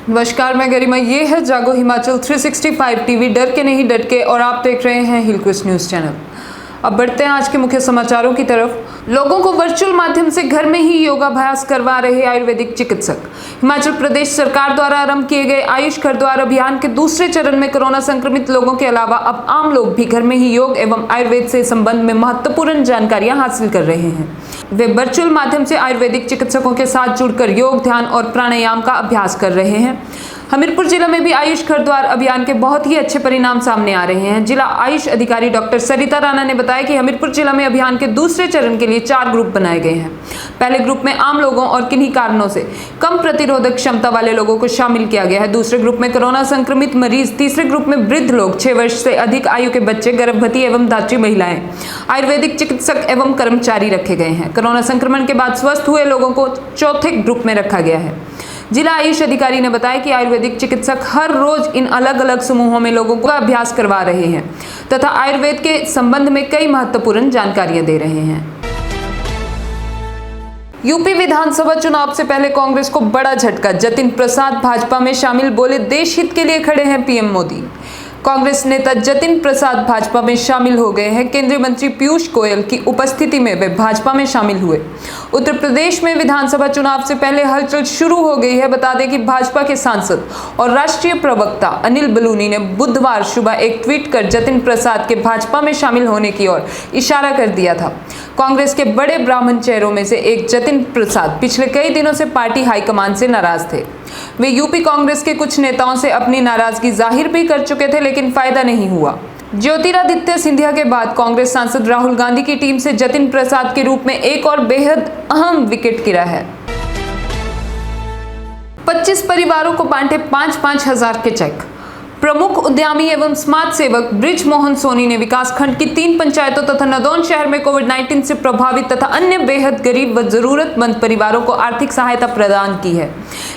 नमस्कार, मैं गरिमा। ये है जागो हिमाचल 365 टीवी, डर के नहीं डट के, और आप देख रहे हैं हिलक्रिस्ट न्यूज चैनल। अब बढ़ते हैं आज के मुख्य समाचारों की तरफ। लोगों को वर्चुअल माध्यम से घर में ही योगाभ्यास करवा रहे आयुर्वेदिक चिकित्सक। हिमाचल प्रदेश सरकार द्वारा आरंभ किए गए आयुष घर द्वार अभियान के दूसरे चरण में कोरोना संक्रमित लोगों के अलावा अब आम लोग भी घर में ही योग एवं आयुर्वेद से संबंध में महत्वपूर्ण जानकारियां हासिल कर रहे हैं। वे वर्चुअल माध्यम से आयुर्वेदिक चिकित्सकों के साथ जुड़कर योग, ध्यान और प्राणायाम का अभ्यास कर रहे हैं। हमीरपुर जिला में भी आयुष घर द्वार अभियान के बहुत ही अच्छे परिणाम सामने आ रहे हैं। जिला आयुष अधिकारी डॉक्टर सरिता राणा ने बताया कि हमीरपुर जिला में अभियान के दूसरे चरण के लिए 4 ग्रुप बनाए गए हैं। पहले ग्रुप में आम लोगों और किन्हीं कारणों से कम प्रतिरोधक क्षमता वाले लोगों को शामिल किया गया है। दूसरे ग्रुप में कोरोना संक्रमित मरीज, तीसरे ग्रुप में वृद्ध लोग, 6 वर्ष से अधिक आयु के बच्चे, गर्भवती एवं धात्री महिलाएं, आयुर्वेदिक चिकित्सक एवं कर्मचारी रखे गए हैं। कोरोना संक्रमण के बाद स्वस्थ हुए लोगों को चौथे ग्रुप में रखा गया है। जिला आयुष अधिकारी ने बताया कि आयुर्वेदिक चिकित्सक हर रोज इन अलग अलग समूहों में लोगों को अभ्यास करवा रहे हैं तथा आयुर्वेद के संबंध में कई महत्वपूर्ण जानकारियां दे रहे हैं। यूपी विधानसभा चुनाव से पहले कांग्रेस को बड़ा झटका। जतिन प्रसाद भाजपा में शामिल, बोले देश हित के लिए खड़े हैं पीएम मोदी। कांग्रेस नेता जतिन प्रसाद भाजपा में शामिल हो गए हैं। केंद्रीय मंत्री पीयूष गोयल की उपस्थिति में वे भाजपा में शामिल हुए। उत्तर प्रदेश में विधानसभा चुनाव से पहले हलचल शुरू हो गई है। बता दें कि भाजपा के सांसद और राष्ट्रीय प्रवक्ता अनिल बलूनी ने बुधवार सुबह एक ट्वीट कर जतिन प्रसाद के भाजपा में शामिल होने की ओर इशारा कर दिया था। कांग्रेस के बड़े ब्राह्मण चेहरों में से एक जतिन प्रसाद पिछले कई दिनों से पार्टी हाईकमान से नाराज थे। वे यूपी कांग्रेस के कुछ नेताओं से अपनी नाराजगी जाहिर भी कर चुके थे, लेकिन फायदा नहीं हुआ। ज्योतिरादित्य सिंधिया के बाद कांग्रेस सांसद राहुल गांधी की टीम से जतिन प्रसाद के रूप में एक और बेहद अहम विकेट गिरा है। 25 परिवारों को बांटे 5-5 हजार के चेक। प्रमुख उद्यमी एवं समाज सेवक ब्रिज मोहन सोनी ने विकासखंड की 3 पंचायतों तथा नदौन शहर में कोविड-19 से प्रभावित तथा अन्य बेहद गरीब व जरूरतमंद परिवारों को आर्थिक सहायता प्रदान की है।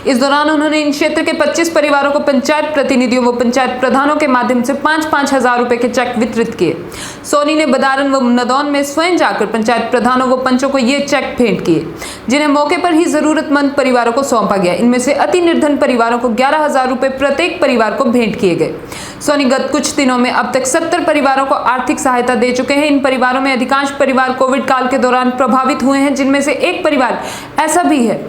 इस दौरान उन्होंने इन क्षेत्र के 25 परिवारों को पंचायत प्रतिनिधियों व पंचायत प्रधानों के माध्यम से 5-5 हजार रुपए के चेक वितरित किए। सोनी ने बदारन व नदौन में स्वयं जाकर पंचायत प्रधानों व पंचों को ये चेक भेंट किए, जिन्हें मौके पर ही जरूरतमंद परिवारों को सौंपा गया। इनमें से अति निर्धन परिवारों को 11,000 रुपए प्रत्येक परिवार को भेंट किए गए। सोनी गत कुछ दिनों में अब तक 70 परिवारों को आर्थिक सहायता दे चुके हैं। इन परिवारों में अधिकांश परिवार कोविड काल के दौरान प्रभावित हुए हैं, जिनमें से एक परिवार ऐसा भी है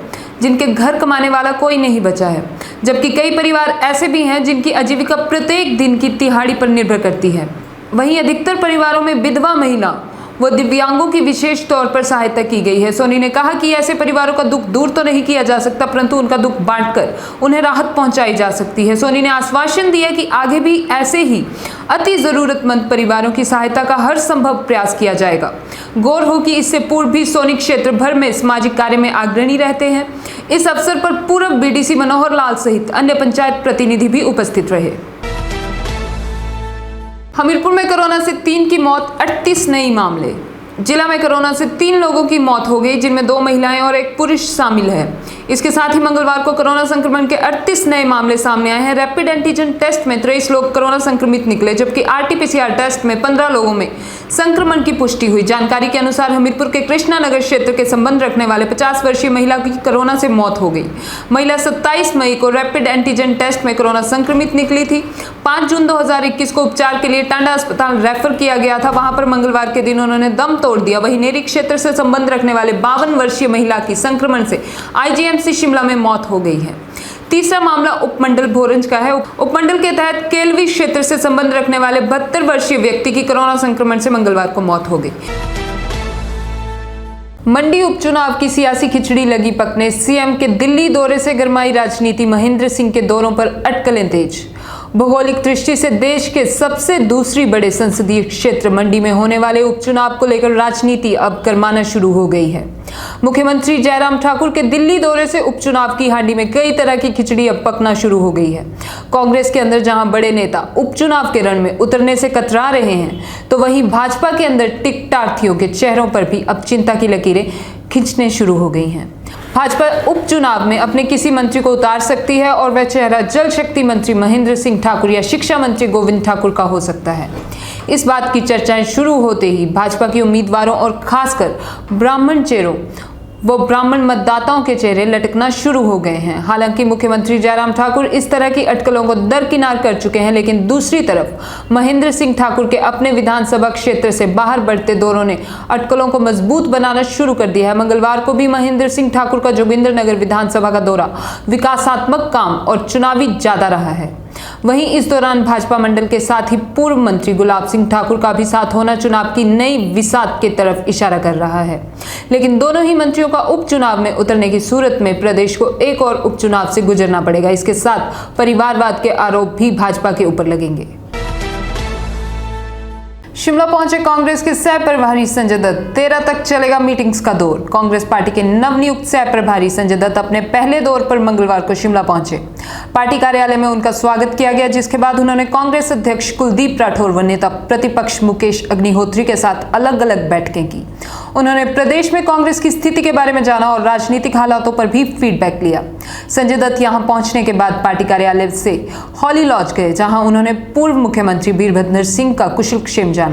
जिनके घर कमाने वाला कोई नहीं बचा है, जबकि कई परिवार ऐसे भी हैं जिनकी आजीविका प्रत्येक दिन की दिहाड़ी पर निर्भर करती है। वहीं अधिकतर परिवारों में विधवा महिला व दिव्यांगों की विशेष तौर पर सहायता की गई है। सोनी ने कहा कि ऐसे परिवारों का दुख दूर तो नहीं किया जा सकता, परंतु उनका दुख बांटकर उन्हें राहत पहुंचाई जा सकती है। सोनी ने आश्वासन दिया कि आगे भी ऐसे ही अति जरूरतमंद परिवारों की सहायता का हर संभव प्रयास किया जाएगा। गौर हो कि इससे पूर्व भी सोनी क्षेत्र भर में सामाजिक कार्य में अग्रणी रहते हैं। इस अवसर पर पूर्व बीडीसी मनोहर लाल सहित अन्य पंचायत प्रतिनिधि भी उपस्थित रहे। हमीरपुर में कोरोना से 3 की मौत, 38 नए मामले। जिला में कोरोना से 3 लोगों की मौत हो गई, जिनमें 2 महिलाएं और 1 पुरुष शामिल है। इसके साथ ही मंगलवार को कोरोना संक्रमण के 38 नए मामले सामने आए हैं। रैपिड एंटीजन टेस्ट में 23 लोग कोरोना संक्रमित निकले, जबकि आरटीपीसीआर टेस्ट में 15 लोगों में संक्रमण की पुष्टि हुई। जानकारी के अनुसार हमीरपुर के कृष्णा नगर क्षेत्र के संबंध रखने वाले 50 वर्षीय महिला की कोरोना से मौत हो गई। महिला 27 मई को रैपिड एंटीजन टेस्ट में कोरोना संक्रमित निकली थी। 5 जून 2021 को उपचार के लिए टांडा अस्पताल रेफर किया गया था। वहां पर मंगलवार के दिन उन्होंने दम तोड़ दिया। वहीं नेरी क्षेत्र से संबंध रखने वाले 52 वर्षीय महिला की संक्रमण से आईजीएमसी शिमला में मौत हो गई है। तीसरा मामला उपमंडल भोरंज का है। उपमंडल के तहत केलवी क्षेत्र से संबंध रखने वाले 72 वर्षीय व्यक्ति की कोरोना संक्रमण से मंगलवार को मौत हो गई। मंडी उपचुनाव की सियासी खिचड़ी लगी पकने। सीएम के दिल्ली दौरे से गरमाई राजनीति। महेंद्र सिंह के दौरों पर अटकलें तेज। भौगोलिक दृष्टि से देश के सबसे दूसरी बड़े संसदीय क्षेत्र मंडी में होने वाले उपचुनाव को लेकर राजनीति अब गरमाना शुरू हो गई है। मुख्यमंत्री जयराम ठाकुर के दिल्ली दौरे से उपचुनाव की हांडी में कई तरह की खिचड़ी अब पकना शुरू हो गई है। कांग्रेस के अंदर जहां बड़े नेता उपचुनाव के रण में उतरने से कतरा रहे हैं, तो वहीं भाजपा के अंदर टिकटार्थियों के चेहरों पर भी अब चिंता की लकीरें खींचने शुरू हो गई हैं। भाजपा उपचुनाव में अपने किसी मंत्री को उतार सकती है और वह चेहरा जल शक्ति मंत्री महेंद्र सिंह ठाकुर या शिक्षा मंत्री गोविंद ठाकुर का हो सकता है। इस बात की चर्चाएं शुरू होते ही भाजपा के उम्मीदवारों और खासकर ब्राह्मण चेहरों वो ब्राह्मण मतदाताओं के चेहरे लटकना शुरू हो गए हैं। हालांकि मुख्यमंत्री जयराम ठाकुर इस तरह की अटकलों को दरकिनार कर चुके हैं, लेकिन दूसरी तरफ महेंद्र सिंह ठाकुर के अपने विधानसभा क्षेत्र से बाहर बढ़ते दौरों ने अटकलों को मजबूत बनाना शुरू कर दिया है। मंगलवार को भी महेंद्र सिंह ठाकुर का जोगिंद्रनगर विधानसभा का दौरा विकासात्मक काम और चुनावी ज्यादा रहा है। वहीं इस दौरान भाजपा मंडल के साथ ही पूर्व मंत्री गुलाब सिंह ठाकुर का भी साथ होना चुनाव की नई विसात की तरफ इशारा कर रहा है। लेकिन दोनों ही मंत्रियों का उपचुनाव में उतरने की सूरत में प्रदेश को एक और उपचुनाव से गुजरना पड़ेगा। इसके साथ परिवारवाद के आरोप भी भाजपा के ऊपर लगेंगे। शिमला पहुंचे कांग्रेस के सह प्रभारी संजय दत्त। 13 तक चलेगा मीटिंग्स का दौर। कांग्रेस पार्टी के नवनियुक्त सह प्रभारी संजय दत्त अपने पहले दौर पर मंगलवार को शिमला पहुंचे। पार्टी कार्यालय में उनका स्वागत किया गया, जिसके बाद उन्होंने कांग्रेस अध्यक्ष कुलदीप राठौर व नेता प्रतिपक्ष मुकेश अग्निहोत्री के साथ अलग अलग बैठकें की। उन्होंने प्रदेश में कांग्रेस की स्थिति के बारे में जाना और राजनीतिक हालातों पर भी फीडबैक लिया। संजय दत्त यहां पहुंचने के बाद पार्टी कार्यालय से हॉली लॉज गए, जहां उन्होंने पूर्व मुख्यमंत्री वीरभद्र सिंह का कुशलक्षेम जाना।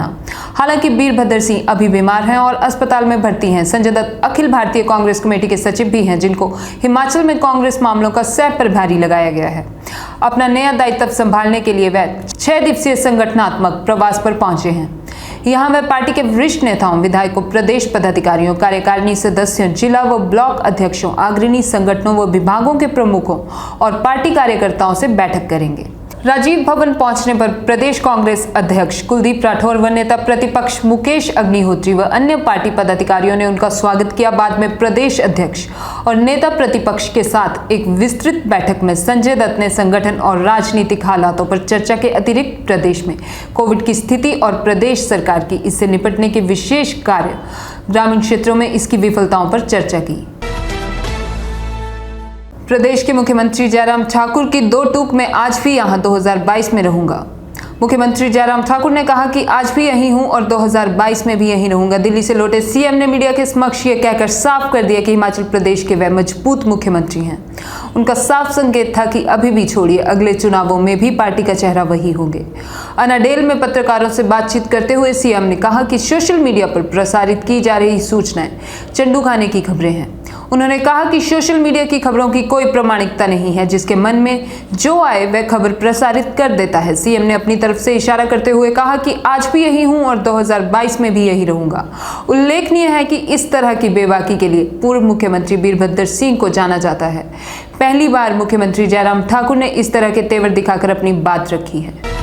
हालांकि वीरभद्र सिंह अभी बीमार हैं और अस्पताल में भर्ती हैं। संजय दत्त अखिल भारतीय कांग्रेस कमेटी के सचिव भी हैं, जिनको हिमाचल में कांग्रेस मामलों का सह प्रभारी लगाया गया है। अपना नया दायित्व संभालने के लिए वह 6 दिवसीय संगठनात्मक प्रवास पर पहुंचे हैं। यहाँ वह पार्टी के वरिष्ठ नेताओं, विधायकों, प्रदेश पदाधिकारियों, कार्यकारिणी सदस्यों, जिला व ब्लॉक अध्यक्षों, अग्रणी संगठनों व विभागों के प्रमुखों और पार्टी कार्यकर्ताओं से बैठक करेंगे। राजीव भवन पहुंचने पर प्रदेश कांग्रेस अध्यक्ष कुलदीप राठौर व नेता प्रतिपक्ष मुकेश अग्निहोत्री व अन्य पार्टी पदाधिकारियों ने उनका स्वागत किया। बाद में प्रदेश अध्यक्ष और नेता प्रतिपक्ष के साथ एक विस्तृत बैठक में संजय दत्त ने संगठन और राजनीतिक हालातों पर चर्चा के अतिरिक्त प्रदेश में कोविड की स्थिति और प्रदेश सरकार की इससे निपटने के विशेष कार्य, ग्रामीण क्षेत्रों में इसकी विफलताओं पर चर्चा की। प्रदेश के मुख्यमंत्री जयराम ठाकुर की 2 टूक में आज भी यहां 2022 में रहूंगा। मुख्यमंत्री जयराम ठाकुर ने कहा कि आज भी यहीं हूं और 2022 में भी यहीं रहूंगा। दिल्ली से लौटे सीएम ने मीडिया के समक्ष ये कहकर साफ कर दिया कि हिमाचल प्रदेश के वह मजबूत मुख्यमंत्री हैं। उनका साफ संकेत था कि अभी भी छोड़िए, अगले चुनावों में भी पार्टी का चेहरा वही होंगे। अनाडेल में पत्रकारों से बातचीत करते हुए सीएम ने कहा कि सोशल मीडिया पर प्रसारित की जा रही सूचनाएं चंडू खाने की खबरें हैं। उन्होंने कहा कि सोशल मीडिया की खबरों की कोई प्रामाणिकता नहीं है, जिसके मन में जो आए वह खबर प्रसारित कर देता है। सीएम ने अपनी तरफ से इशारा करते हुए कहा कि आज भी यही हूं और 2022 में भी यही रहूंगा। उल्लेखनीय है कि इस तरह की बेबाकी के लिए पूर्व मुख्यमंत्री वीरभद्र सिंह को जाना जाता है। पहली बार मुख्यमंत्री जयराम ठाकुर ने इस तरह के तेवर दिखाकर अपनी बात रखी है।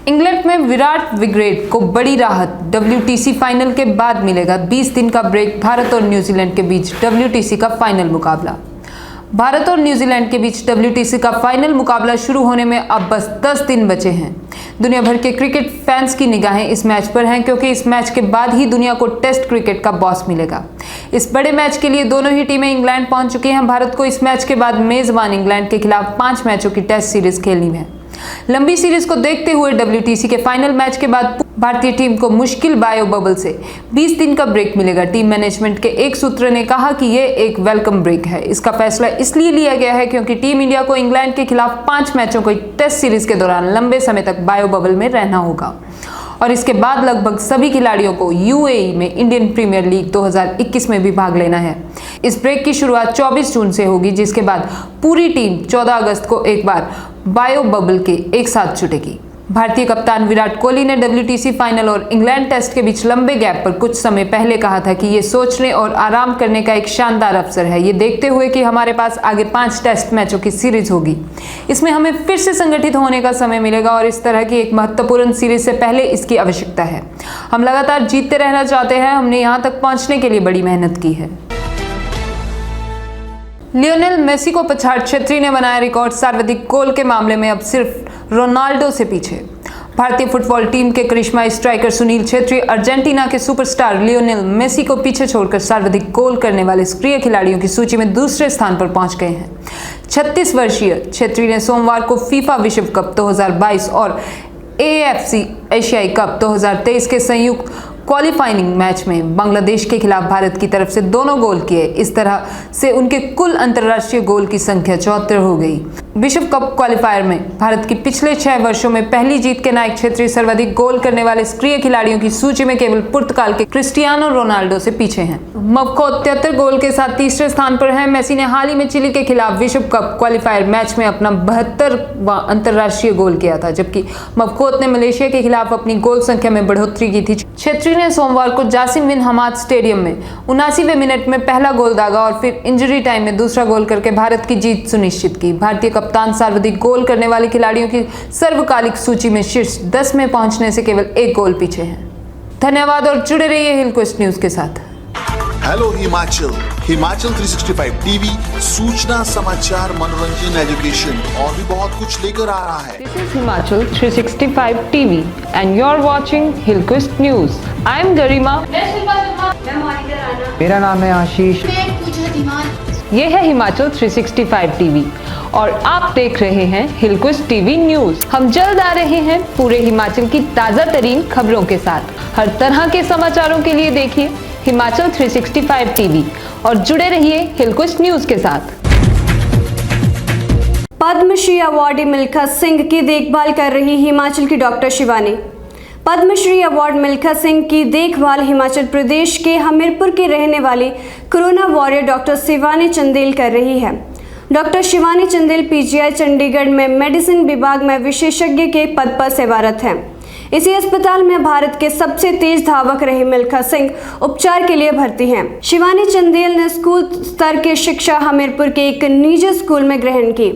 इंग्लैंड में विराट विग्रेड को बड़ी राहत। WTC फाइनल के बाद मिलेगा 20 दिन का ब्रेक। भारत और न्यूजीलैंड के बीच WTC का फाइनल मुकाबला। भारत और न्यूजीलैंड के बीच WTC का फाइनल मुकाबला शुरू होने में अब बस 10 दिन बचे हैं। दुनिया भर के क्रिकेट फैंस की निगाहें इस मैच पर हैं, क्योंकि इस मैच के बाद ही दुनिया को टेस्ट क्रिकेट का बॉस मिलेगा। इस बड़े मैच के लिए दोनों ही टीमें इंग्लैंड पहुंच चुकी हैं। भारत को इस मैच के बाद मेजबान इंग्लैंड के खिलाफ 5 मैचों की टेस्ट सीरीज खेलनी है। लंबी सीरीज को देखते हुए WTC के फाइनल मैच के बाद भारतीय टीम को मुश्किल बायो बबल से 20 दिन का ब्रेक मिलेगा। टीम मैनेजमेंट के एक सूत्र ने कहा कि यह एक वेलकम ब्रेक है। इसका फैसला इसलिए लिया गया है क्योंकि टीम इंडिया को इंग्लैंड के खिलाफ 5 मैचों की टेस्ट सीरीज के दौरान लंबे समय तक बायो बबल में रहना होगा और इसके बाद लगभग सभी खिलाड़ियों को UAE में इंडियन प्रीमियर लीग 2021 में भी भाग लेना है। इस ब्रेक की शुरुआत 24 जून से होगी, जिसके बाद पूरी टीम 14 अगस्त को एक बार बायो बबल के एक साथ छुटेगी। भारतीय कप्तान विराट कोहली ने WTC फाइनल और इंग्लैंड टेस्ट के बीच लंबे गैप पर कुछ समय पहले कहा था कि ये सोचने और आराम करने का एक शानदार अवसर है। ये देखते हुए कि हमारे पास आगे 5 टेस्ट मैचों की सीरीज होगी, इसमें हमें फिर से संगठित होने का समय मिलेगा और इस तरह की एक महत्वपूर्ण सीरीज से पहले इसकी आवश्यकता है। हम लगातार जीतते रहना चाहते हैं। हमने यहाँ तक पहुँचने के लिए बड़ी मेहनत की है। लियोनेल मेसी को पछाड़ छेत्री ने बनाया रिकॉर्ड। सर्वाधिक गोल के मामले में अब सिर्फ रोनाल्डो से पीछे। भारतीय फुटबॉल टीम के करिश्माई स्ट्राइकर सुनील छेत्री अर्जेंटीना के सुपरस्टार लियोनेल मेसी को पीछे छोड़कर सर्वाधिक गोल करने वाले सक्रिय खिलाड़ियों की सूची में दूसरे स्थान पर पहुंच गए हैं। 36 वर्षीय छेत्री ने सोमवार को फीफा विश्व कप 2022 और AFC एशियाई कप 2023 के संयुक्त क्वालिफाइंग मैच में बांग्लादेश के खिलाफ भारत की तरफ से दोनों गोल किए। इस तरह से उनके कुल अंतर्राष्ट्रीय गोल की संख्या 74 हो गई। विश्व कप क्वालिफायर में भारत की पिछले 6 वर्षों में पहली जीत के नायक क्षेत्रीय सर्वाधिक गोल करने वाले सक्रिय खिलाड़ियों की सूची में केवल पुर्तगाल के क्रिस्टियानो रोनाल्डो से पीछे हैं। मक्को 73 गोल के साथ तीसरे स्थान पर है। मेसी ने हाल ही में चिली के खिलाफ विश्व कप क्वालिफायर मैच में अपना 72वां अंतर्राष्ट्रीय गोल किया था, जबकि मक्कोत ने मलेशिया के खिलाफ अपनी गोल संख्या में बढ़ोतरी की थी। छेत्री ने सोमवार को जासिम बिन हमाद स्टेडियम में 79वें मिनट में पहला गोल दागा और फिर इंजरी टाइम में दूसरा गोल करके भारत की जीत सुनिश्चित की। भारतीय कप्तान सर्वाधिक गोल करने वाले खिलाड़ियों की सर्वकालिक सूची में शीर्ष 10 में पहुंचने से केवल 1 गोल पीछे हैं। धन्यवाद और जुड़े रहिए हिल क्वेस्ट न्यूज के साथ। हेलो हिमाचल 365 टीवी, सूचना, समाचार, मनोरंजन, एजुकेशन और भी बहुत कुछ लेकर आ रहा है। This is Himachal 365 TV and you're watching Hillquest News. I am Garima. मेरा नाम है आशीष। ये है हिमाचल 365 टीवी और आप देख रहे हैं हिलक्विस्ट टीवी न्यूज। हम जल्द आ रहे हैं पूरे हिमाचल की ताजा तरीन खबरों के साथ। हर तरह के समाचारों के लिए देखिए हिमाचल 365 टीवी और जुड़े रहिए हिलक्विस्ट न्यूज के साथ। पद्मश्री अवार्डी मिल्खा सिंह की देखभाल कर रही हिमाचल की डॉक्टर शिवानी। पद्मश्री अवार्ड मिल्खा सिंह की देखभाल हिमाचल प्रदेश के हमीरपुर की रहने वाली corona warrior doctor Shivani Chandel कर रही है। डॉक्टर शिवानी चंदेल पीजीआई चंडीगढ़ में मेडिसिन विभाग में विशेषज्ञ के पद पर सेवारत हैं। इसी अस्पताल में भारत के सबसे तेज धावक रहे मिल्खा सिंह उपचार के लिए भर्ती हैं। शिवानी चंदेल ने स्कूल स्तर की शिक्षा हमीरपुर के एक निजी स्कूल में ग्रहण की।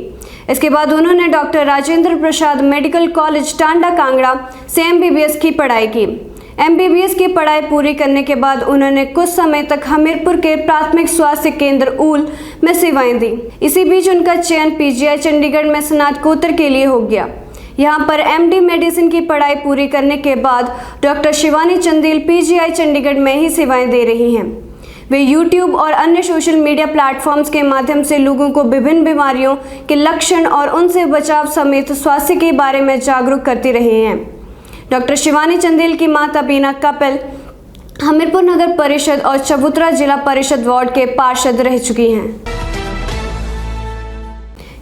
इसके बाद उन्होंने doctor Rajendra Prasad medical college Tanda Kangra से एमबीबीएस की पढ़ाई की। एमबीबीएस की पढ़ाई पूरी करने के बाद उन्होंने कुछ समय तक हमीरपुर के प्राथमिक स्वास्थ्य केंद्र ऊल में सेवाएं दी। इसी बीच उनका चयन पीजीआई चंडीगढ़ में स्नातकोत्तर के लिए हो गया। यहाँ पर एमडी मेडिसिन की पढ़ाई पूरी करने के बाद डॉक्टर शिवानी चंदेल पीजीआई चंडीगढ़ में ही सेवाएं दे रही हैं। वे यूट्यूब और अन्य सोशल मीडिया प्लेटफॉर्म्स के माध्यम से लोगों को विभिन्न बीमारियों के लक्षण और उनसे बचाव समेत स्वास्थ्य के बारे में जागरूक करती रहे हैं। डॉक्टर शिवानी चंदेल की माता बीना कपिल हमीरपुर नगर परिषद और चबूतरा जिला परिषद वार्ड के पार्षद रह चुकी हैं।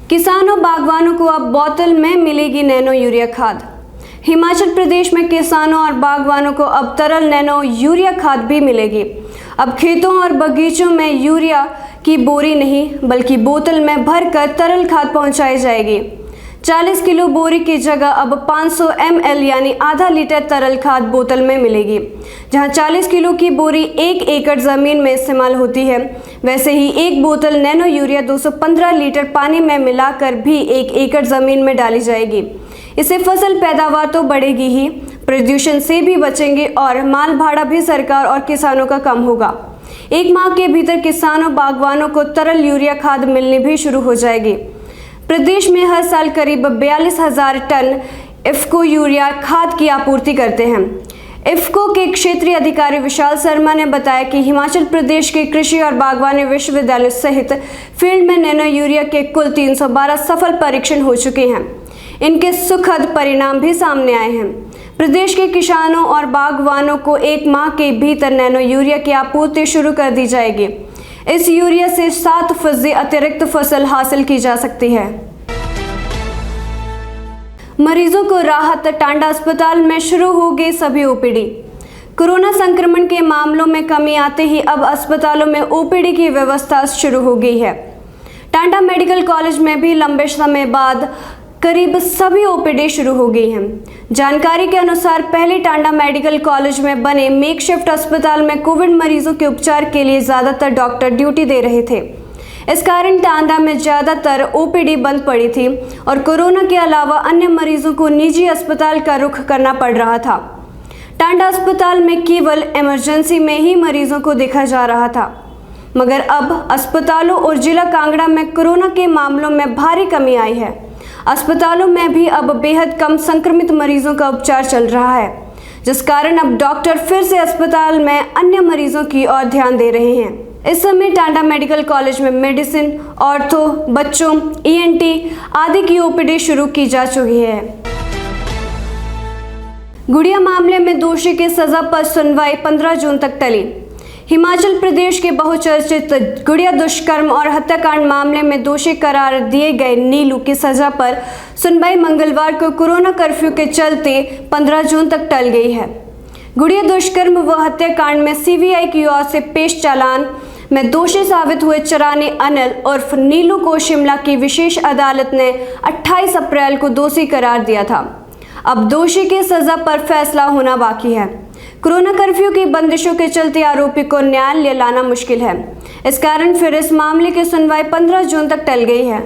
किसानों बागवानों को अब बोतल में मिलेगी नैनो यूरिया खाद। हिमाचल प्रदेश में किसानों और बागवानों को अब तरल नैनो यूरिया खाद भी मिलेगी। अब खेतों और बगीचों में यूरिया की बोरी नहीं बल्कि बोतल में भरकर तरल खाद पहुंचाई जाएगी। 40 किलो बोरी की जगह अब 500 ml यानी आधा लीटर तरल खाद बोतल में मिलेगी। जहां 40 किलो की बोरी 1 एकड़ ज़मीन में इस्तेमाल होती है, वैसे ही एक बोतल नैनो यूरिया 215 लीटर पानी में मिलाकर भी 1 एकड़ ज़मीन में डाली जाएगी। इससे फसल पैदावार तो बढ़ेगी ही, प्रदूषण से भी बचेंगे और माल भाड़ा भी सरकार और किसानों का कम होगा। 1 माह के भीतर किसानों बागवानों को तरल यूरिया खाद मिलनी भी शुरू हो जाएगी। प्रदेश में हर साल करीब 42,000 टन इफ्को यूरिया खाद की आपूर्ति करते हैं। इफ्को के क्षेत्रीय अधिकारी विशाल शर्मा ने बताया कि हिमाचल प्रदेश के कृषि और बागवानी विश्वविद्यालय सहित फील्ड में नैनो यूरिया के कुल 312 सफल परीक्षण हो चुके हैं। इनके सुखद परिणाम भी सामने आए हैं। प्रदेश के किसानों और बागवानों को 1 माह के भीतर नैनो यूरिया की आपूर्ति शुरू कर दी जाएगी। इस यूरिया से 7% अतिरिक्त फसल हासिल की जा सकती है। मरीजों को राहत, टांडा अस्पताल में शुरू हो गई सभी ओपीडी। कोरोना संक्रमण के मामलों में कमी आते ही अब अस्पतालों में ओपीडी की व्यवस्था शुरू हो गई है। टांडा मेडिकल कॉलेज में भी लंबे समय बाद करीब सभी ओपीडी शुरू हो गई हैं। जानकारी के अनुसार पहले टांडा मेडिकल कॉलेज में बने मेकशिफ्ट अस्पताल में कोविड मरीजों के उपचार के लिए ज़्यादातर डॉक्टर ड्यूटी दे रहे थे। इस कारण टांडा में ज़्यादातर ओपीडी बंद पड़ी थी और कोरोना के अलावा अन्य मरीजों को निजी अस्पताल का रुख करना पड़ रहा था। टांडा अस्पताल में केवल इमरजेंसी में ही मरीजों को देखा जा रहा था, मगर अब अस्पतालों और जिला कांगड़ा में कोरोना के मामलों में भारी कमी आई है। अस्पतालों में भी अब बेहद कम संक्रमित मरीजों का उपचार चल रहा है, जिस कारण अब डॉक्टर फिर से अस्पताल में अन्य मरीजों की ओर ध्यान दे रहे हैं। इस समय टांडा मेडिकल कॉलेज में मेडिसिन, ऑर्थो, बच्चों, ईएनटी आदि की ओपीडी शुरू की जा चुकी है। गुड़िया मामले में दोषी की सजा पर सुनवाई 15 जून तक टली। हिमाचल प्रदेश के बहुचर्चित गुड़िया दुष्कर्म और हत्याकांड मामले में दोषी करार दिए गए नीलू की सजा पर सुनवाई मंगलवार को कोरोना कर्फ्यू के चलते 15 जून तक टल गई है। गुड़िया दुष्कर्म व हत्याकांड में सीबीआई की ओर से पेश चालान में दोषी साबित हुए चरानी अनिल उर्फ नीलू को शिमला की विशेष अदालत ने 28 अप्रैल को दोषी करार दिया था। अब दोषी की सजा पर फैसला होना बाकी है। कोरोना कर्फ्यू की बंदिशों के चलते आरोपी को न्यायालय लाना मुश्किल है। इस कारण फिर इस मामले की सुनवाई 15 जून तक टल गई है।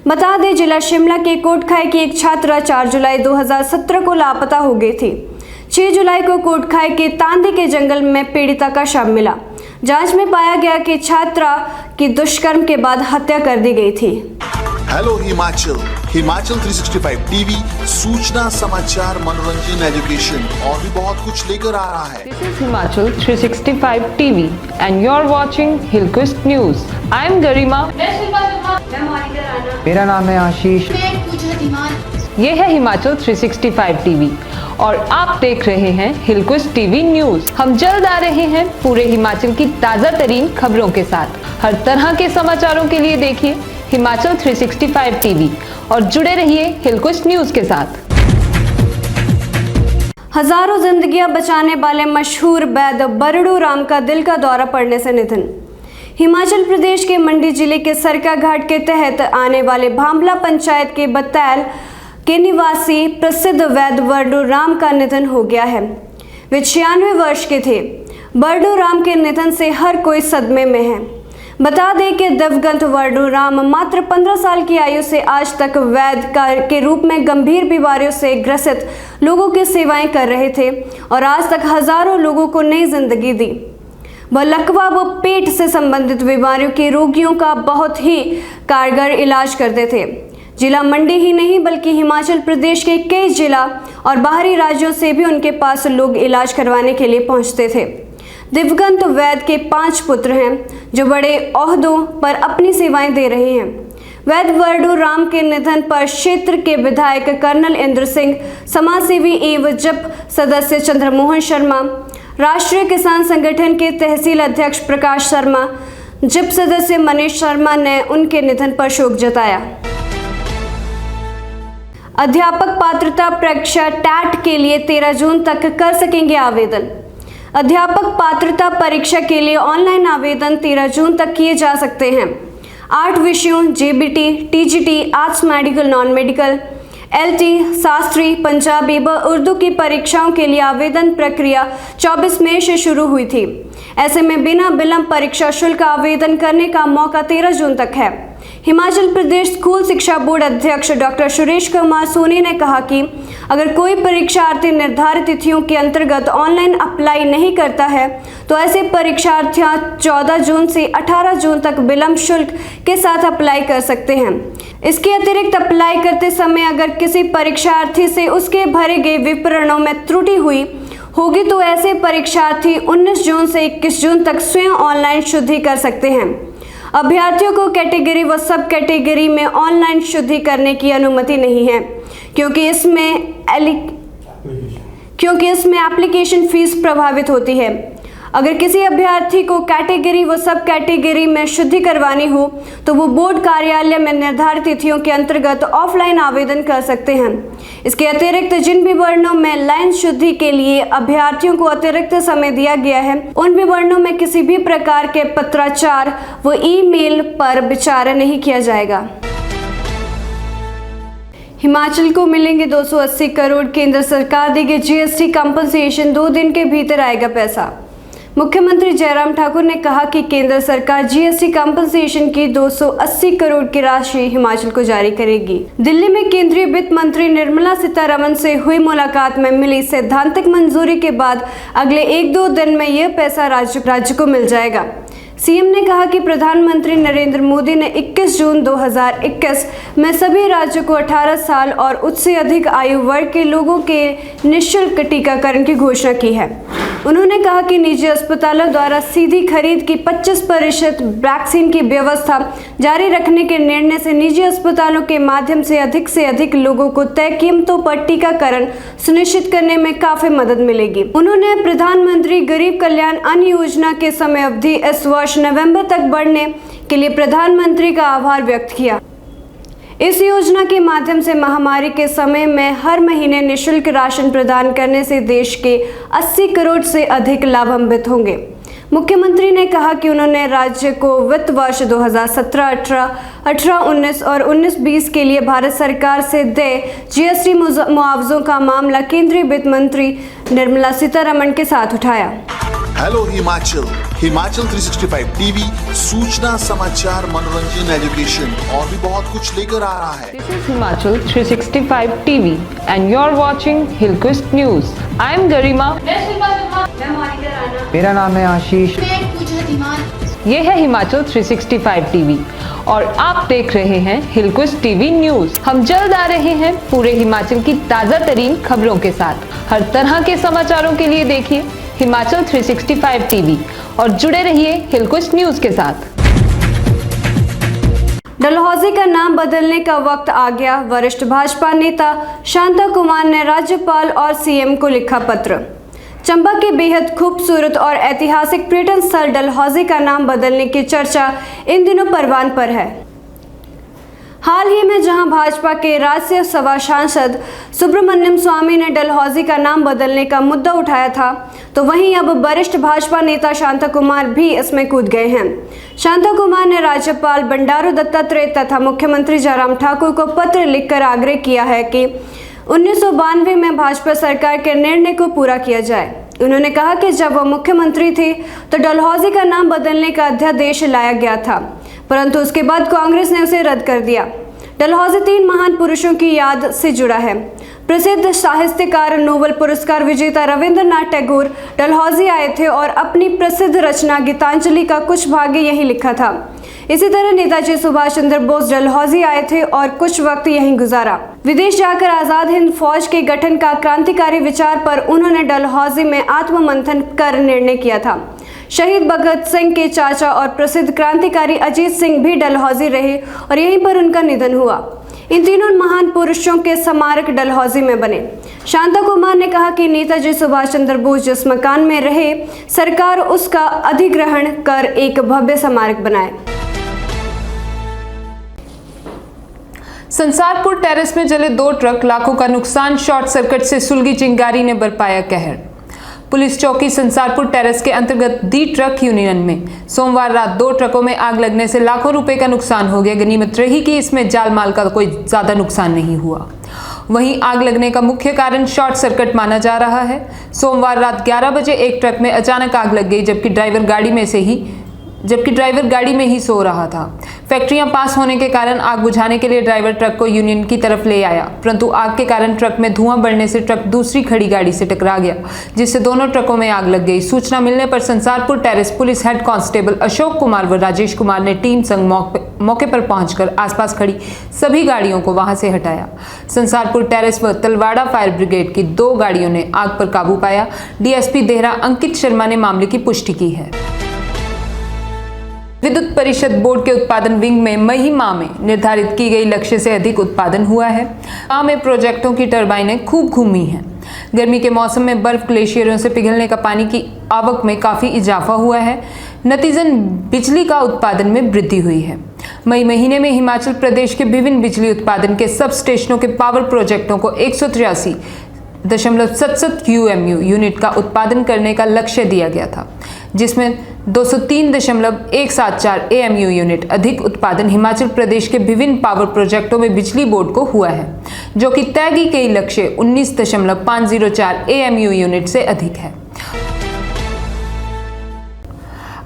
बता दें, जिला शिमला के कोटखाई की एक छात्रा 4 जुलाई 2017 को लापता हो गई थी। 6 जुलाई को कोटखाई के तांदे के जंगल में पीड़िता का शव मिला। जांच में पाया गया कि छात्रा की दुष्कर्म के बाद हत्या कर दी गई थी। हेलो हिमाचल, हिमाचल 365 टीवी सूचना, समाचार, मनोरंजन, एजुकेशन और भी बहुत कुछ लेकर आ रहा है। This is Himachal 365 TV and you're watching Hillquist News. I am Garima. मेरा नाम है आशीष। ये है हिमाचल 365 टीवी और आप देख रहे हैं हिलक्विस्ट टीवी न्यूज। हम जल्द आ रहे हैं पूरे हिमाचल की ताजा तरीन खबरों के साथ। हर तरह के समाचारों के लिए देखिए हिमाचल 365 टीवी और जुड़े रहिए हिलक्विस्ट न्यूज के साथ। हजारों जिंदगियां बचाने वाले मशहूर वैद्य बरड़ू राम का दिल का दौरा पड़ने से निधन। हिमाचल प्रदेश के मंडी जिले के सरका घाट के तहत आने वाले भांबला पंचायत के बतैल के निवासी प्रसिद्ध वैद्य बरड़ू राम का निधन हो गया है। वे 96 वर्ष के थे। बरड़ू राम के निधन से हर कोई सदमे में है। बता दें कि दिवंगत बरड़ू राम मात्र 15 साल की आयु से आज तक वैद्य के रूप में गंभीर बीमारियों से ग्रसित लोगों की सेवाएं कर रहे थे और आज तक हजारों लोगों को नई जिंदगी दी। वह लकवा व पेट से संबंधित बीमारियों के रोगियों का बहुत ही कारगर इलाज करते थे। जिला मंडी ही नहीं बल्कि हिमाचल प्रदेश के कई जिला और बाहरी राज्यों से भी उनके पास लोग इलाज करवाने के लिए पहुंचते थे। दिवंगत वैद्य के 5 पुत्र हैं जो बड़े ओहदों पर अपनी सेवाएं दे रहे हैं। वैद्य बरड़ू राम के निधन पर क्षेत्र के विधायक कर्नल इंद्र सिंह, समाजसेवी एवं जप सदस्य चंद्रमोहन शर्मा, राष्ट्रीय किसान संगठन के तहसील अध्यक्ष प्रकाश शर्मा, जप सदस्य मनीष शर्मा ने उनके निधन पर शोक जताया। अध्यापक पात्रता परीक्षा टैट के लिए 13 जून तक कर सकेंगे आवेदन। अध्यापक पात्रता परीक्षा के लिए ऑनलाइन आवेदन 13 जून तक किए जा सकते हैं। 8 विषयों JBT, TGT, arts, medical, non medical, LT, Shastri, Punjabi व उर्दू की परीक्षाओं के लिए आवेदन प्रक्रिया 24 मई से शुरू हुई थी। ऐसे में बिना विलंब परीक्षा शुल्क आवेदन करने का मौका 13 जून तक है। हिमाचल प्रदेश स्कूल शिक्षा बोर्ड अध्यक्ष डॉक्टर सुरेश कुमार सोनी ने कहा कि अगर कोई परीक्षार्थी निर्धारित तिथियों के अंतर्गत ऑनलाइन अप्लाई नहीं करता है तो ऐसे परीक्षार्थी 14 जून से 18 जून तक विलंब शुल्क के साथ अप्लाई कर सकते हैं। इसके अतिरिक्त अप्लाई करते समय अगर किसी परीक्षार्थी से उसके भरे गए विवरणों में त्रुटि हुई होगी तो ऐसे परीक्षार्थी 19 जून से 21 जून तक स्वयं ऑनलाइन शुद्धि कर सकते हैं। अभ्यर्थियों को कैटेगरी व सब कैटेगरी में ऑनलाइन शुद्धि करने की अनुमति नहीं है क्योंकि इसमें एप्लीकेशन फीस प्रभावित होती है। अगर किसी अभ्यर्थी को कैटेगरी व सब कैटेगरी में शुद्धि करवानी हो तो वो बोर्ड कार्यालय में निर्धारित तिथियों के अंतर्गत ऑफलाइन आवेदन कर सकते हैं। इसके अतिरिक्त जिन विवरणों में लाइन शुद्धि के लिए अभ्यर्थियों को अतिरिक्त समय दिया गया है उन विवरणों में किसी भी प्रकार के पत्राचार व ईमेल पर विचार नहीं किया जाएगा। हिमाचल को मिलेंगे 280 करोड़। केंद्र सरकार देगी जीएसटी कंपनसेशन, 2 दिन के भीतर आएगा पैसा। मुख्यमंत्री जयराम ठाकुर ने कहा कि केंद्र सरकार जीएसटी कंपनसेशन की 280 करोड़ की राशि हिमाचल को जारी करेगी। दिल्ली में केंद्रीय वित्त मंत्री निर्मला सीतारमण से हुई मुलाकात में मिली सैद्धांतिक मंजूरी के बाद अगले 1-2 दिन में यह पैसा राज्य को मिल जाएगा। सीएम ने कहा कि प्रधानमंत्री नरेंद्र मोदी ने 21 जून 2021 में सभी राज्यों को 18 साल और उससे अधिक आयु वर्ग के लोगों के निःशुल्क टीकाकरण की घोषणा की है। उन्होंने कहा कि निजी अस्पतालों द्वारा सीधी खरीद की 25% वैक्सीन की व्यवस्था जारी रखने के निर्णय से निजी अस्पतालों के माध्यम से अधिक लोगों को तय कीमतों पर टीकाकरण सुनिश्चित करने में काफी मदद मिलेगी। उन्होंने प्रधानमंत्री गरीब कल्याण अन्न योजना के समय अवधि इस वर्ष नवंबर तक बढ़ने के लिए प्रधानमंत्री का आभार व्यक्त किया। इस योजना के माध्यम से महामारी के समय में हर महीने निःशुल्क राशन प्रदान करने से देश के 80 करोड़ से अधिक लाभान्वित होंगे। मुख्यमंत्री ने कहा कि उन्होंने राज्य को वित्त वर्ष 2017-18, 18-19 और 19-20 के लिए भारत सरकार से देय जीएसटी मुआवजों का मामला केंद्रीय वित्त मंत्री निर्मला सीतारमण के साथ उठाया। हेलो हिमाचल, हिमाचल 365 टीवी सूचना, समाचार, मनोरंजन, एजुकेशन और भी बहुत कुछ लेकर आ रहा है। This is Himachal 365 TV and you're watching Hillquist News. I am Garima. मेरा नाम है आशीष। ये है हिमाचल 365 टीवी और आप देख रहे हैं हिलक्विस्ट टीवी न्यूज। हम जल्द आ रहे हैं पूरे हिमाचल की ताजा तरीन खबरों के साथ। हर तरह के समाचारों के लिए देखिए हिमाचल 365 टीवी और जुड़े रहिए हिलक्विस्ट न्यूज के साथ। डलहौजी का नाम बदलने का वक्त आ गया। वरिष्ठ भाजपा नेता शांता कुमार ने राज्यपाल और सीएम को लिखा पत्र। चंबा के बेहद खूबसूरत और ऐतिहासिक पर्यटन स्थल डलहौजी का नाम बदलने की चर्चा इन दिनों परवान पर है। हाल ही में जहां भाजपा के राज्यसभा सांसद सुब्रमण्यम स्वामी ने डलहौजी का नाम बदलने का मुद्दा उठाया था, तो वहीं अब वरिष्ठ भाजपा नेता शांता कुमार भी इसमें कूद गए हैं। शांता कुमार ने राज्यपाल बंडारू दत्तात्रेय तथा मुख्यमंत्री जयराम ठाकुर को पत्र लिखकर आग्रह किया है कि 1992 में भाजपा सरकार के निर्णय को पूरा किया जाए। उन्होंने कहा कि जब वो मुख्यमंत्री थे तो डलहौजी का नाम बदलने का अध्यादेश लाया गया था, परंतु उसके बाद कांग्रेस ने उसे रद्द कर दिया। डलहौजी 3 महान पुरुषों की याद से जुड़ा है। प्रसिद्ध साहित्यकार, नोबेल पुरस्कार विजेता रविंद्रनाथ टैगोर डलहौजी आए थे और अपनी प्रसिद्ध रचना गीतांजलि का कुछ भाग यहीं लिखा था। इसी तरह नेताजी सुभाष चंद्र बोस डलहौजी आए थे और कुछ वक्त यहीं गुजारा। विदेश जाकर आजाद हिंद फौज के गठन का क्रांतिकारी विचार पर उन्होंने डलहौजी में आत्ममंथन कर निर्णय किया था। शहीद भगत सिंह के चाचा और प्रसिद्ध क्रांतिकारी अजीत सिंह भी डलहौजी रहे और यहीं पर उनका निधन हुआ। इन तीनों महान पुरुषों के स्मारक डलहौजी में बने। शांता कुमार ने कहा कि नेताजी सुभाष चंद्र बोस जिस मकान में रहे, सरकार उसका अधिग्रहण कर एक भव्य स्मारक बनाए। संसारपुर टेरेस में जले 2 ट्रक, लाखों का नुकसान। शॉर्ट सर्किट से सुलगी चिंगारी ने बरपाया कहर। पुलिस चौकी संसारपुर टेरेस के अंतर्गत दी ट्रक यूनियन में सोमवार रात 2 ट्रकों में आग लगने से लाखों रुपए का नुकसान हो गया। गनीमत रही कि इसमें जाल माल का कोई ज्यादा नुकसान नहीं हुआ। वहीं आग लगने का मुख्य कारण शॉर्ट सर्किट माना जा रहा है। सोमवार रात 11 बजे एक ट्रक में अचानक आग लग गई, जबकि ड्राइवर गाड़ी में ही सो रहा था। फैक्ट्रियां पास होने के कारण आग बुझाने के लिए ड्राइवर ट्रक को यूनियन की तरफ ले आया, परंतु आग के कारण ट्रक में धुआं बढ़ने से ट्रक दूसरी खड़ी गाड़ी से टकरा गया, जिससे दोनों ट्रकों में आग लग गई। सूचना मिलने पर Sansarpur terrace police head constable Ashok Kumar व राजेश कुमार ने टीम संग मौके पर पहुंचकर आसपास खड़ी सभी गाड़ियों को वहां से हटाया। संसारपुर टेरेस व तलवाड़ा फायर ब्रिगेड की 2 गाड़ियों ने आग पर काबू पाया। डीएसपी देहरा अंकित शर्मा ने मामले की पुष्टि की है। विद्युत परिषद बोर्ड के उत्पादन विंग में मई माह में निर्धारित की गई लक्ष्य से अधिक उत्पादन हुआ है। माह में प्रोजेक्टों की टरबाइनें खूब घूमी हैं। गर्मी के मौसम में बर्फ ग्लेशियरों से पिघलने का पानी की आवक में काफ़ी इजाफा हुआ है। नतीजन बिजली का उत्पादन में वृद्धि हुई है। मई महीने में हिमाचल प्रदेश के विभिन्न बिजली उत्पादन के सब स्टेशनों के पावर प्रोजेक्टों को 183.77 QMU यूनिट का उत्पादन करने का लक्ष्य दिया गया था, जिसमें 203.174 AMU यूनिट अधिक उत्पादन हिमाचल प्रदेश के विभिन्न पावर प्रोजेक्टों में बिजली बोर्ड को हुआ है, जो कि तय की गई लक्ष्य 19.504 AMU यूनिट से अधिक है।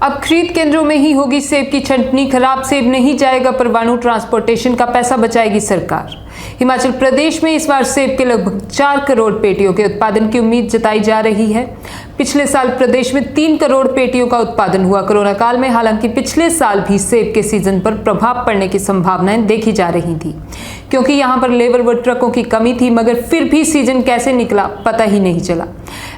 अब खरीद केंद्रों में ही होगी सेब की छंटनी। खराब सेब नहीं जाएगा परवाणु। ट्रांसपोर्टेशन का पैसा बचाएगी सरकार। हिमाचल प्रदेश में इस बार सेब के लगभग 4 करोड़ पेटियों के उत्पादन की उम्मीद जताई जा रही है। पिछले साल प्रदेश में 3 करोड़ पेटियों का उत्पादन हुआ। कोरोना काल में हालांकि पिछले साल भी सेब के सीजन पर प्रभाव पड़ने की संभावनाएं देखी जा रही थी, क्योंकि यहां पर लेबर व ट्रकों की कमी थी, मगर फिर भी सीजन कैसे निकला पता ही नहीं चला।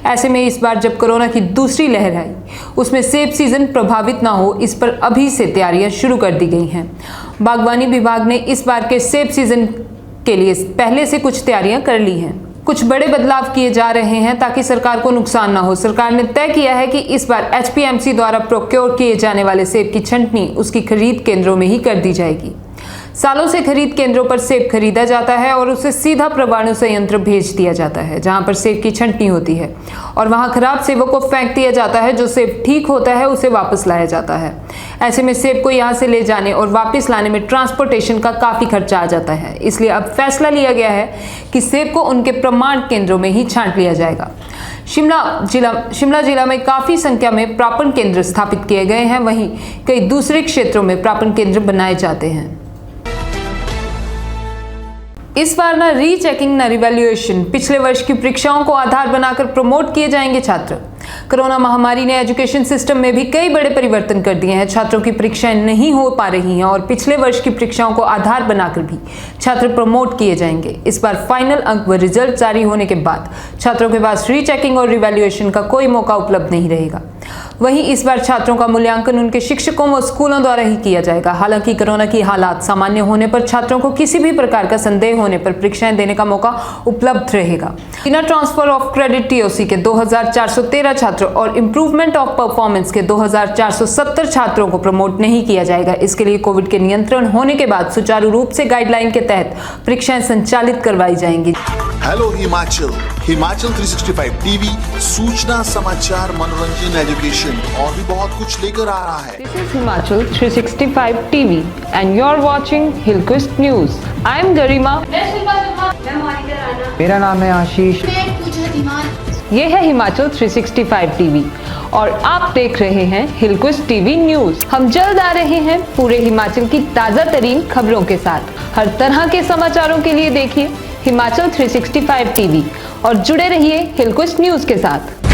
ऐसे में इस बार जब कोरोना की दूसरी लहर आई, उसमें सेब सीजन प्रभावित ना हो, इस पर अभी से तैयारियां शुरू कर दी गई हैं। बागवानी विभाग ने इस बार के सेब सीजन के लिए पहले से कुछ तैयारियां कर ली हैं। कुछ बड़े बदलाव किए जा रहे हैं ताकि सरकार को नुकसान ना हो। सरकार ने तय किया है कि इस बार HPMC द्वारा प्रोक्योर किए जाने वाले सेब की छंटनी उसकी खरीद केंद्रों में ही कर दी जाएगी। सालों से खरीद केंद्रों पर सेब खरीदा जाता है और उसे सीधा परमाणु संयंत्र भेज दिया जाता है, जहां पर सेब की छंटनी होती है और वहां खराब सेबों को फेंक दिया जाता है। जो सेब ठीक होता है उसे वापस लाया जाता है। ऐसे में सेब को यहां से ले जाने और वापस लाने में ट्रांसपोर्टेशन का काफी खर्चा आ जाता है। इसलिए अब फैसला लिया गया है कि सेब को उनके प्रमाण केंद्रों में ही छांट लिया जाएगा। शिमला जिला में काफी संख्या में प्रापण केंद्र स्थापित किए गए हैं, वहीं कई दूसरे क्षेत्रों में प्रापण केंद्र बनाए जाते हैं। इस बार ना रीचेकिंग न रिवैल्यूएशन, पिछले वर्ष की परीक्षाओं को आधार बनाकर प्रमोट किए जाएंगे छात्र। कोरोना महामारी ने एजुकेशन सिस्टम में भी कई बड़े परिवर्तन कर दिए हैं। छात्रों की परीक्षाएं नहीं हो पा रही हैं और पिछले वर्ष की परीक्षाओं को आधार बनाकर भी छात्र प्रमोट किए जाएंगे। इस बार फाइनल अंक व रिजल्ट जारी होने के बाद छात्रों के पास रीचेकिंग और रिवैल्यूएशन का कोई मौका उपलब्ध नहीं रहेगा। वहीं इस बार छात्रों का मूल्यांकन उनके शिक्षकों व स्कूलों द्वारा ही किया जाएगा। हालांकि कोरोना की हालात सामान्य होने पर छात्रों को किसी भी प्रकार का संदेह होने पर परीक्षाएं देने का मौका उपलब्ध रहेगा। बिना ट्रांसफर ऑफ क्रेडिट TOC के 2413 छात्र और इंप्रूवमेंट ऑफ परफॉर्मेंस के 2470 छात्रों को प्रमोट नहीं किया जाएगा। इसके लिए कोविड के नियंत्रण होने के बाद सुचारू रूप से गाइडलाइन के तहत परीक्षाएं संचालित करवाई जाएंगी। हेलो हिमाचल, हिमाचल 365 टीवी सूचना, समाचार, मनोरंजन, एजुकेशन और भी बहुत कुछ लेकर आ रहा है। This is Himachal 365 TV and you're watching Hillquist News. I am Garima. मेरा नाम है आशीष। ये है हिमाचल 365 टीवी और आप देख रहे हैं हिलक्विस्ट टीवी न्यूज। हम जल्द आ रहे हैं पूरे हिमाचल की ताजा तरीन खबरों के साथ। हर तरह के समाचारों के लिए देखिए हिमाचल 365 टीवी और जुड़े रहिए हिलक्विस्ट न्यूज के साथ।